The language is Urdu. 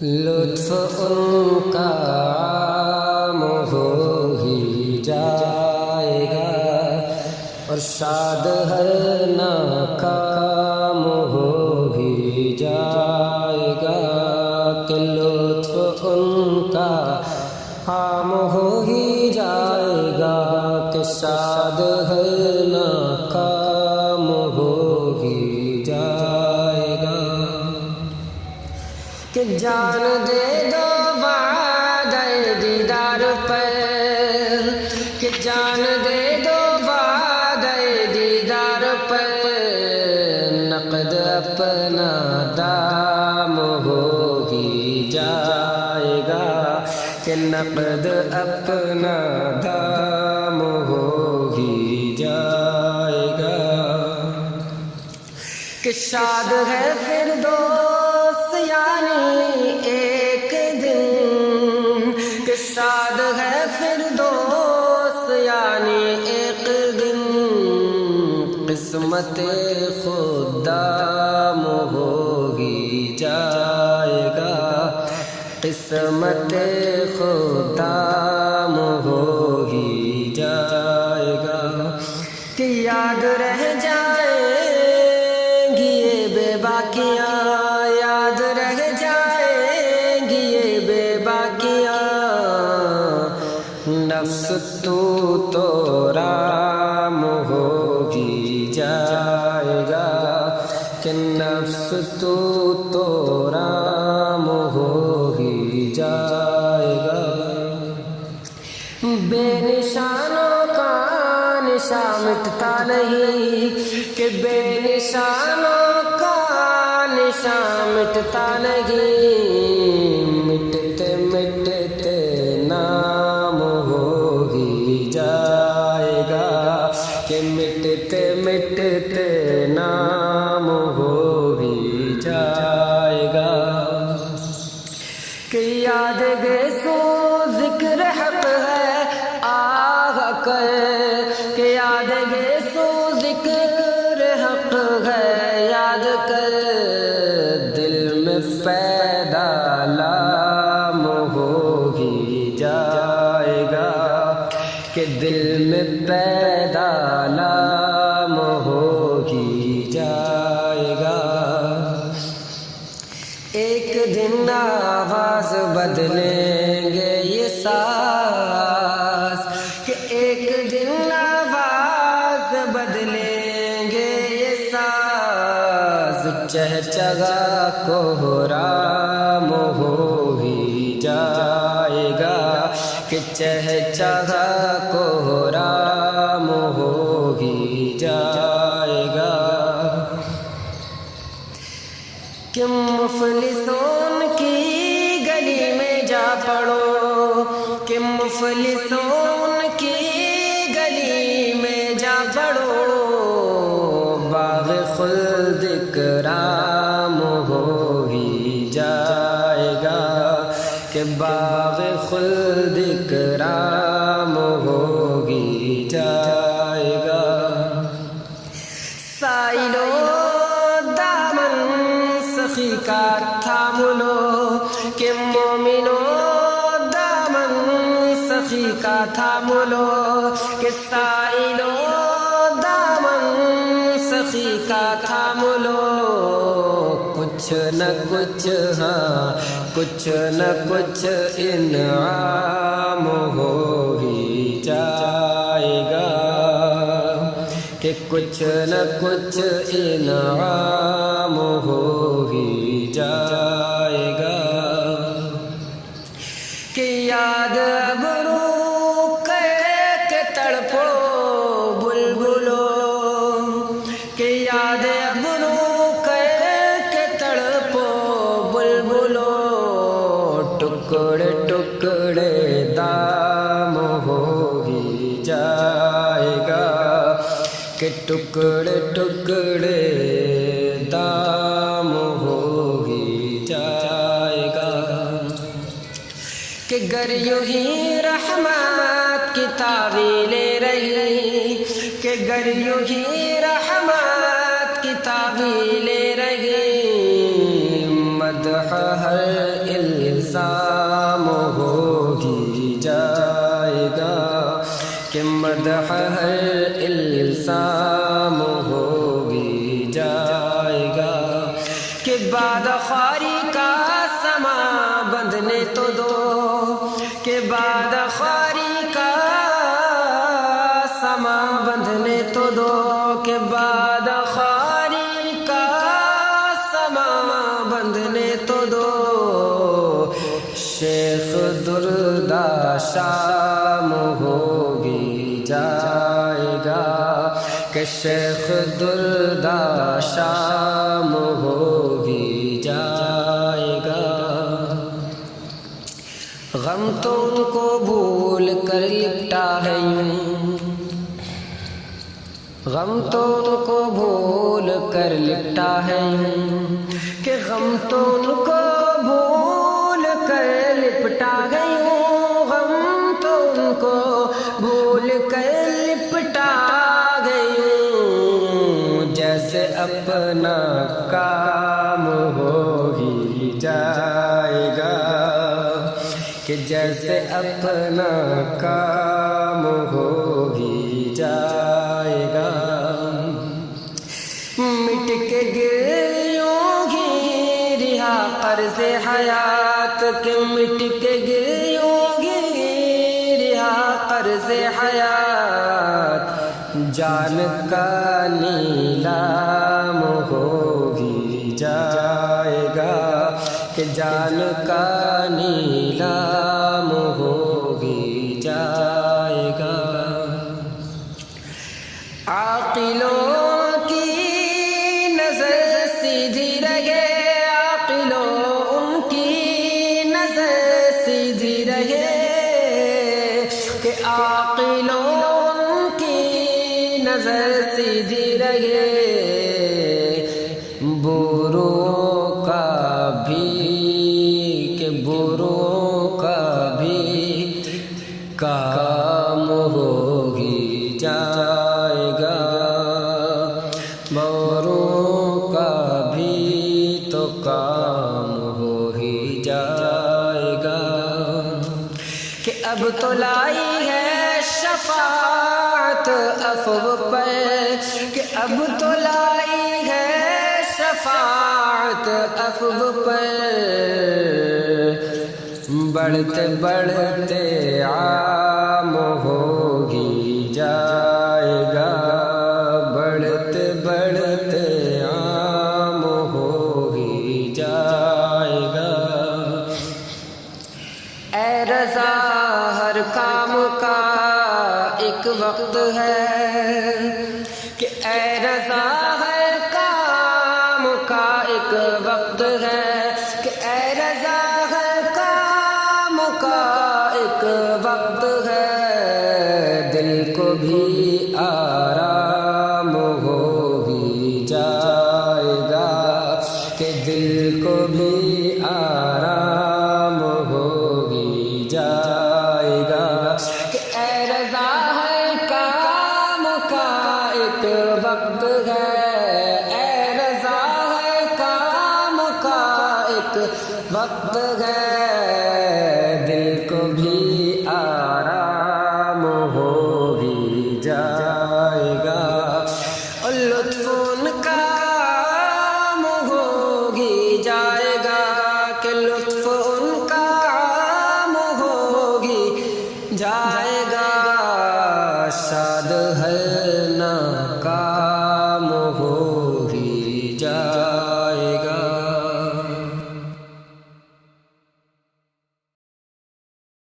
لطف ان کا عام ہو ہی جائے گا اور شاد ہر ناکام ہو ہی جائے گا کہ لطف ان کا عام ہو ہی جائے گا کہ شاد ہر ناکام ہو ہی جائے گا کہ جان دے دو وعدہ دیدار پر کہ جان دے دو وعدہ دیدار پر نقد اپنا دام ہو ہی جائے گا کہ نقد اپنا دام ہو ہی جائے گا کہ شاد ہے فردوس یعنی ایک دن کہ شاد ہے فردوس یعنی ایک دن قسمت خدام ہو ہی جائے گا قسمت خدام ہو ہی جائے گا کہ یاد رہ جائیں گی یہ بے باکیاں یاد رہ جائیں گی یہ بے باکیاں نفس تو رام ہو ہی جائے گا کہ نفس تو رام ہو ہی جائے گا بے نشانوں کا نشان مٹتا نہیں کہ بے نشانوں کا نشان مٹتا نہیں مٹتے مٹتے نام ہو ہی جائے گا کہ مٹتے مٹتے نام ہو ہی جائے گا کہ یاد گے سو ذکر حق ہے آہ کر کہ یاد گے سو ذکر حق ہے یاد کر دل میں پیدا لام ہو ہی جائے گا کہ دل میں پیدا لام ہو ہی جائے گا ایک دن آواز بدلیں گے یہ ساز کہ ایک دن آواز بدلیں گے یہ ساز چہچہا کوہرام ہو ہی جائے گا کہ چہچہا کوہرام ہو ہی جائے گا کہ مفلسون کی گلی میں جا پڑو کہ مفلسون کی گلی میں جا پڑو باغ خلد کرام ہو ہی جائے گا کہ باغ خلد کرام ہو ہی جائے گا سائلو سخی کا تھام لو کہ مومنو دامن سخی کا تھام لو کہ سائلو دامن سخی کا تھام لو کچھ نہ کچھ ہاں کچھ نہ کچھ انعام ہو ہی جائے گا کہ کچھ نہ کچھ انعام ہو ہی جائے گا کہ یاد ابرو کے تڑپو بلبلو کہ یاد ابرو کے تڑپو بلبلو ٹکڑے ٹکڑے دام ہو ہی جائے گا کہ ٹکڑے ٹکڑے دام ہو ہی جائے گا کہ گر یوں ہی رحمت کی تعویلیں رہی کہ گر یوں ہی رحمت کی تعویلیں رہی مدح ہر ہوگی جائے گا، کہ مدح ہر الزام ہوگی جائے گا، کہ باد خواری کا سما بندھنے تو دو، کہ باد خواری کا سما بندھنے تو دو، کہ باد خواری کا سما بندھنے تو دو، شیخ دردہ شام ہوگی جائے گا، کہ شیخ دردہ شام ہوگی جائے گا، غم تو ان کو بھول کر لپٹا ہے یوں، غم تو ان کو بھول کر لپٹا ہے یوں، کہ غم تو ان کو بھول کر لپٹا ہے یوں، غم تو ان کو بھول کر لپٹا ہے یوں، جیسے اپنا کام ہوگی جائے گا، کہ جیسے اپنا کام ہوگی جائے گا، مٹ کے گر یوں گی رہا قرض حیات، کہ مٹ کے گر یوں گی رہا قرض حیات، جان کا نیلام ہوگی جائے گا، کہ جان کا نیلام ہوگی جائے گا، عاقلوں کی نظر سیدھی رہے، عاقلوں ان کی نظر سیدھی رہے، کہ عاقلوں ان کی نظر سیدھی رہے، بروں کا بھی، کہ بروں کا بھی کام ہوگی جائے گا، بروں کا بھی تو کام ہو ہی جائے گا، کہ اب تو لائی ہے شفاعت افو پر، کہ اب تو لائی ہے شفاعت افو پر، بڑھتے بڑھتے عام ہوگی جائے گا، بڑھتے بڑھتے عام ہوگی جائے گا، اے رضا ہر کام کا ایک وقت ہے، کہ اے رضا ہر کام کا ایک وقت ہے، کہ اے رضا ہر کام کا ایک وقت ہے، دل کو بھی آرام ہوگی جائے گا، کہ دل کو بھی آرام ہوگی جائے گا، کہ اے رضا ہر کام کا ایک وقت ہے، اے رضا ہر کام کا ایک وقت ہے، دل کو بھی آرام ہوگی جائے گا، اور لطف ان کا عام ہوگی جائے گا، کہ لطف ان کا عام ہوگی جائے گا،